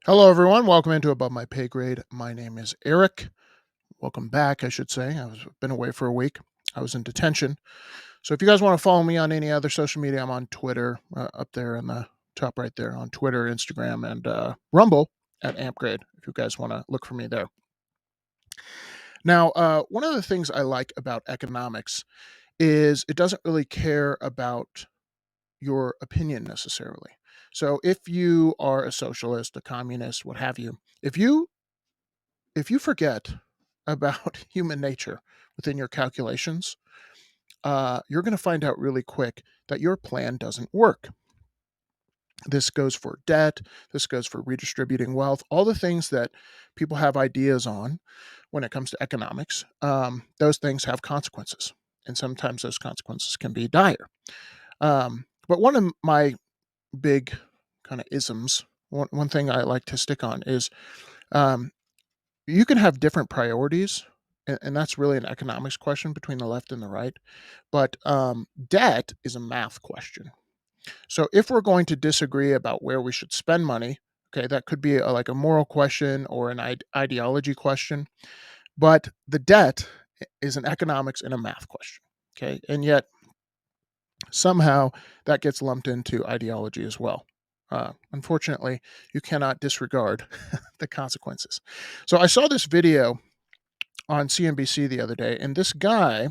Hello, everyone. Welcome into Above My Pay Grade. My name is Eric. Welcome back, I should say. I've been away for a week. I was in detention. So if you guys want to follow me on any other social media, I'm on Twitter, up there in the top right there on Twitter, Instagram, and Rumble at AmpGrade if you guys want to look for me there. Now, one of the things I like about economics is it doesn't really care about your opinion necessarily. So if you are a socialist, a communist, what have you, if you forget about human nature within your calculations, you're going to find out really quick that your plan doesn't work. This goes for debt, this goes for redistributing wealth, all the things that people have ideas on when it comes to economics. Those things have consequences, and sometimes those consequences can be dire. But one of my big kind of isms, one thing I like to stick on is um, you can have different priorities, and that's really an economics question between the left and the right. But debt is a math question. So if we're going to disagree about where we should spend money, okay, that could be like a moral question or an ideology question. But the debt is an economics and a math question. Okay, and yet somehow that gets lumped into ideology as well. Unfortunately, you cannot disregard the consequences. So I saw this video on CNBC the other day, and this guy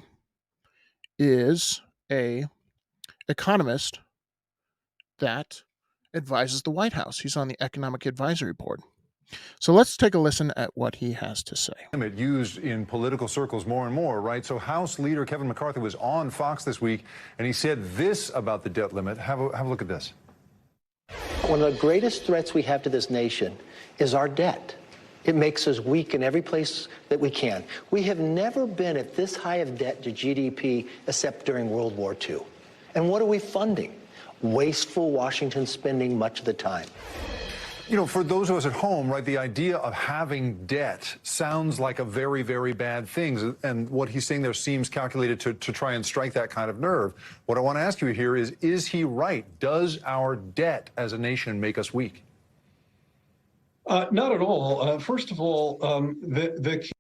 is a economist that advises the White House. He's on the Economic Advisory Board. So let's take a listen at what he has to say. Used in political circles more and more, right? So House Leader Kevin McCarthy was on Fox this week, and he said this about the debt limit. Have a look at this. One of the greatest threats we have to this nation is our debt. It makes us weak in every place that we can. We have never been at this high of debt to GDP except during World War II. And what are we funding? Wasteful Washington spending much of the time. You know, for those of us at home, right, the idea of having debt sounds like a very, very bad thing. And what he's saying there seems calculated to try and strike that kind of nerve. What I want to ask you here is he right? Does our debt as a nation make us weak? Not at all. First of all, the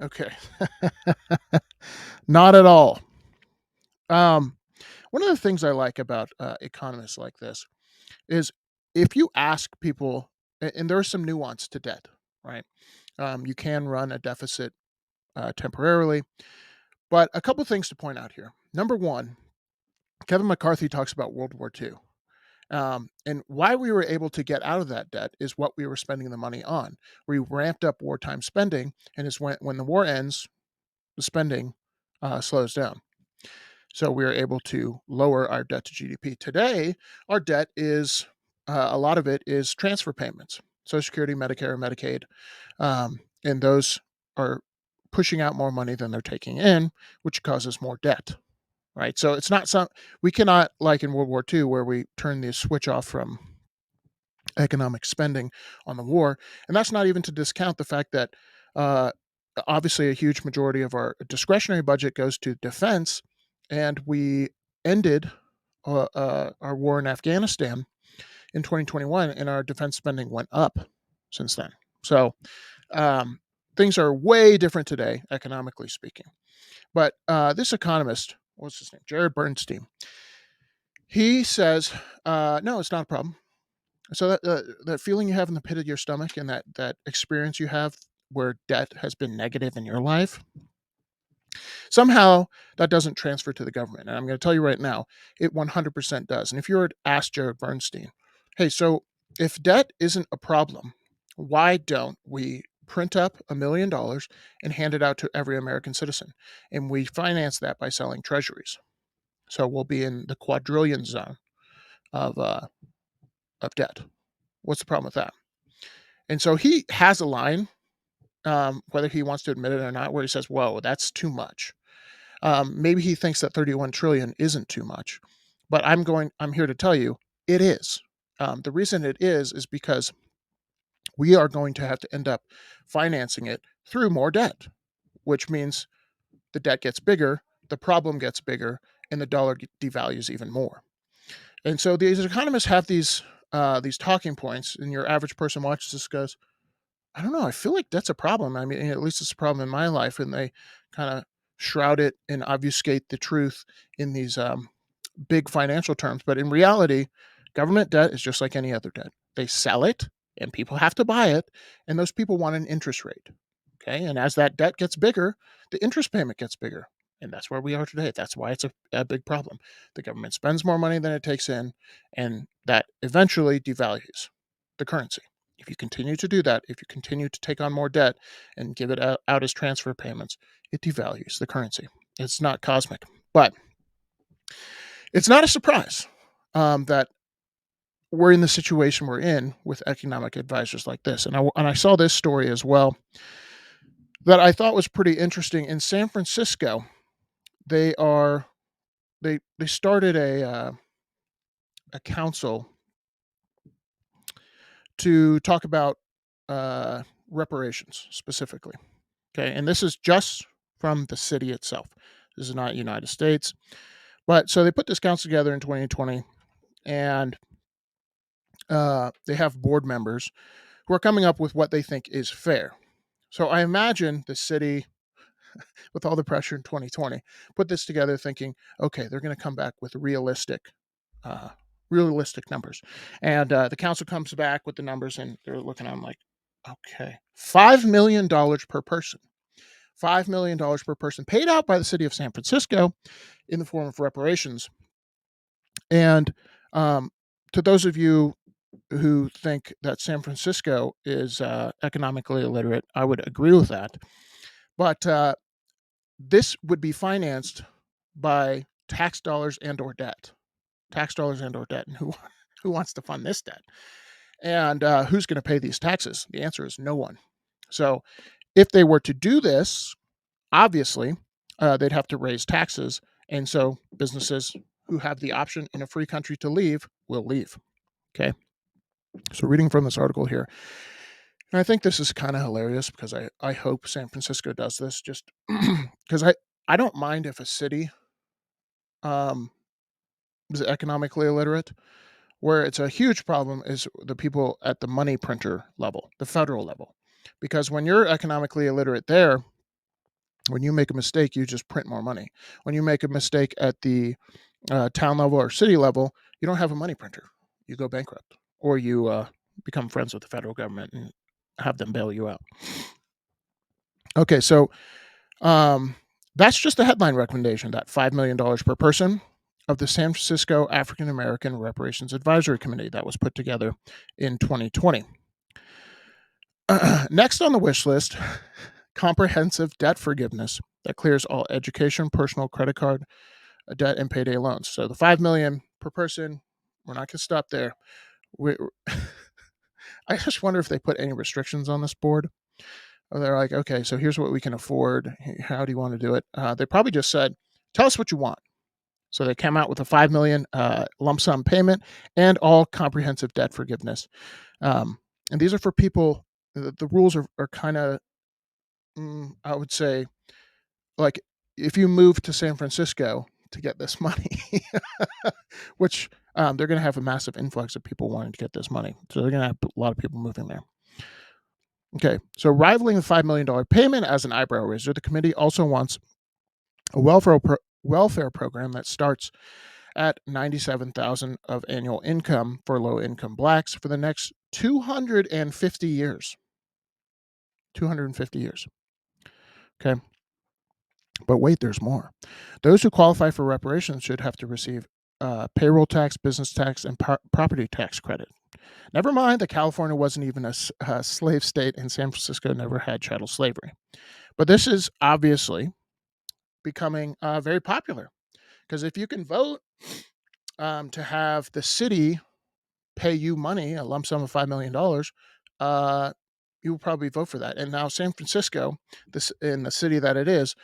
Okay. Not at all. Um, One of the things I like about economists like this is if you ask people, and there's some nuance to debt, right? You can run a deficit temporarily, but a couple things to point out here. Number one, Kevin McCarthy talks about World War II. And why we were able to get out of that debt is what we were spending the money on. We ramped up wartime spending, and it's when the war ends, the spending slows down. So we are able to lower our debt to GDP. Today, our debt is a lot of it is transfer payments, Social Security, Medicare, Medicaid, and those are pushing out more money than they're taking in, which causes more debt. Right. So it's not some we cannot like in World War II where we turn the switch off from economic spending on the war, and that's not even to discount the fact that uh, obviously a huge majority of our discretionary budget goes to defense, and we ended our war in Afghanistan in 2021, and our defense spending went up since then. So um, things are way different today, economically speaking. But this economist, what's his name, Jared Bernstein, he says, no, it's not a problem. So that feeling you have in the pit of your stomach and that experience you have where debt has been negative in your life, somehow that doesn't transfer to the government. And I'm going to tell you right now, it 100% does. And if you were to ask Jared Bernstein, hey, so if debt isn't a problem, why don't we print up $1 million and hand it out to every American citizen? And we finance that by selling treasuries. So we'll be in the quadrillion zone of debt. What's the problem with that? And so he has a line, whether he wants to admit it or not, where he says, "Whoa, that's too much." Maybe he thinks that 31 trillion isn't too much, but I'm here to tell you, it is. The reason it is because we are going to have to end up financing it through more debt, which means the debt gets bigger, the problem gets bigger, and the dollar devalues even more. And so these economists have these these talking points, and your average person watches this, goes, I don't know. I feel like that's a problem. I mean, at least it's a problem in my life. And they kind of shroud it and obfuscate the truth in these big financial terms. But in reality, government debt is just like any other debt. They sell it and people have to buy it. And those people want an interest rate. Okay. And as that debt gets bigger, the interest payment gets bigger. And that's where we are today. That's why it's a big problem. The government spends more money than it takes in, and that eventually devalues the currency. If you continue to do that, if you continue to take on more debt and give it out as transfer payments, it devalues the currency. It's not cosmic, but it's not a surprise that we're in the situation we're in with economic advisors like this. And I saw this story as well that I thought was pretty interesting. In San Francisco, they are they started a council to talk about reparations specifically. Okay, and this is just from the city itself. This is not United States, but so they put this council together in 2020, and they have board members who are coming up with what they think is fair. So I imagine the city, with all the pressure in 2020, put this together thinking, okay, they're going to come back with uh, realistic numbers, and the council comes back with the numbers, and they're looking at them like, okay, $5 million per person. $5 million per person paid out by the city of San Francisco in the form of reparations. And to those of you who think that San Francisco is economically illiterate, I would agree with that. But this would be financed by tax dollars and or debt. Tax dollars and or debt. And who wants to fund this debt? And who's going to pay these taxes? The answer is no one. So if they were to do this, obviously, they'd have to raise taxes. And so businesses who have the option in a free country to leave will leave. Okay. So reading from this article here, and I think this is kind of hilarious because I hope San Francisco does this, just because I don't mind if a city um, is economically illiterate. Where it's a huge problem is the people at the money printer level, the federal level. Because when you're economically illiterate there, when you make a mistake, you just print more money. When you make a mistake at the town level or city level, you don't have a money printer. You go bankrupt, or you become friends with the federal government and have them bail you out. Okay, so that's just a headline recommendation, that $5 million per person of the San Francisco African American Reparations Advisory Committee that was put together in 2020. Next on the wish list, comprehensive debt forgiveness that clears all education, personal credit card debt, and payday loans. So the $5 million per person, we're not going to stop there. I just wonder if they put any restrictions on this board. Or they're like, okay, so here's what we can afford. How do you want to do it? They probably just said, tell us what you want. So they came out with a $5 million lump sum payment and all comprehensive debt forgiveness. And these are for people. The rules are kind of, I would say, like if you move to San Francisco to get this money, which they're going to have a massive influx of people wanting to get this money. So they're going to have a lot of people moving there. Okay, so rivaling the $5 million payment as an eyebrow raiser, the committee also wants a welfare program that starts at $97,000 of annual income for low-income blacks for the next 250 years. 250 years. Okay. But wait, there's more. Those who qualify for reparations should have to receive payroll tax, business tax, and property tax credit. Never mind that California wasn't even a slave state and San Francisco never had chattel slavery. But this is obviously becoming very popular because if you can vote to have the city pay you money, a lump sum of $5 million, you will probably vote for that. And now San Francisco, this in the city that it is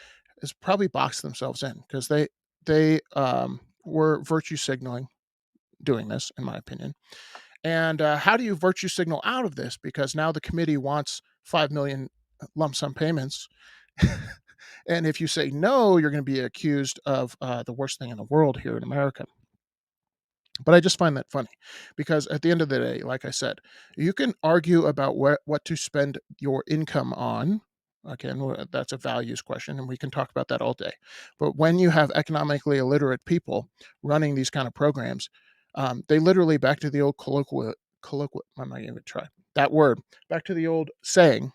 probably boxed themselves in because they were virtue signaling doing this, in my opinion. And how do you virtue signal out of this? Because now the committee wants $5 million lump sum payments. And if you say no, you're going to be accused of the worst thing in the world here in America. But I just find that funny because at the end of the day, like I said, you can argue about what to spend your income on. Again, that's a values question, and we can talk about that all day. But when you have economically illiterate people running these kind of programs, they literally, back to the old colloquial, I'm not even try that word, back to the old saying,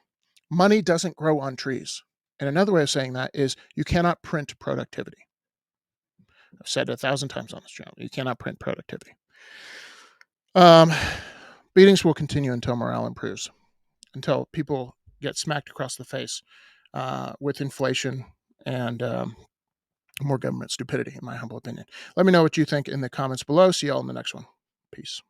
money doesn't grow on trees. And another way of saying that is you cannot print productivity. I've said it 1,000 times on this channel. You cannot print productivity. Um, Beatings will continue until morale improves, until people get smacked across the face with inflation and more government stupidity, in my humble opinion. Let me know what you think in the comments below. See y'all in the next one. Peace.